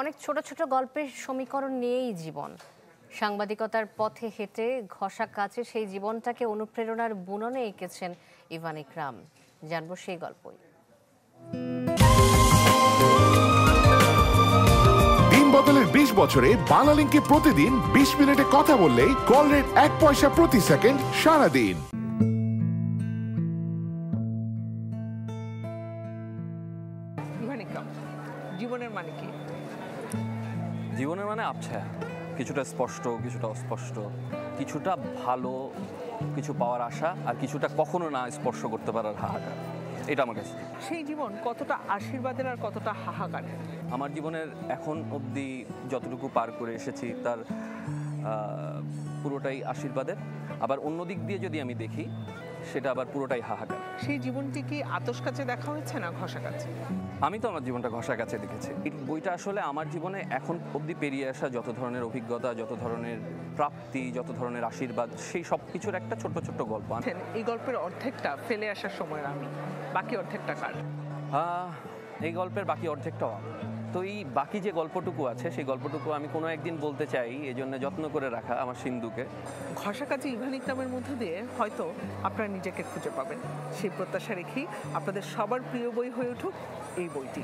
অনেক ছোট ছোট গল্পের সমীকরণ নিয়েই জীবন। সাংবাদিকতার পথে হেঁটে ঘষা কাচে সেই জীবনটাকে অনুপ্রেরণার বুননে এঁকেছেন ইভান ইকরাম। জানবো সেই গল্পই। দিন বদলের 20 বছরে বাংলালিংকে প্রতিদিন 20 মিনিটে কথা বললেই কল রেট 1 পয়সা প্রতি সেকেন্ড সারাদিন। ইভান ইকরাম, জীবনের মানে কি? জীবনের মানে আবছা, কিছুটা স্পষ্ট, কিছুটা অস্পষ্ট, কিছুটা ভালো কিছু পাওয়ার আশা, আর কিছুটা কখনো না স্পর্শ করতে পারার হাহাকার। এটা আমার কাছে। সেই জীবন কতটা আশীর্বাদের আর কতটা হাহাকারের? আমার জীবনের এখন অবধি যতটুকু পার করে এসেছি তার পুরোটাই আশীর্বাদের, আবার অন্য দিক দিয়ে যদি আমি দেখি সেটা আবার পুরোটাই হাহাকার। সেই জীবনটি কি আতশ কাছে দেখা হয়েছে না ঘষা কাছে? আমি তো আমার জীবনটা ঘষা কাছে দেখেছি। এই বইটা আসলে আমার জীবনে এখন অবধি পেরিয়ে আসা যত ধরনের অভিজ্ঞতা, যত ধরনের প্রাপ্তি, যত ধরনের আশীর্বাদ, সেই সব কিছুর একটা ছোট্ট ছোট্ট গল্প। এই গল্পের অর্ধেকটা ফেলে আসার সময়ের আমি, বাকি অর্ধেকটা কার? এই গল্পের বাকি অর্ধেকটাও আমার। তো এই বাকি যে গল্পটুকু আছে সেই গল্পটুকু আমি কোনো একদিন বলতে চাই, এই জন্য যত্ন করে রাখা আমার সিন্ধুকে। ঘষা কাছে ইভান ইকরামের মধ্যে দিয়ে হয়তো আপনারা নিজেকে খুঁজে পাবেন, সেই প্রত্যাশা রেখেই আপনাদের সবার প্রিয় বই হয়ে উঠুক এই বইটি।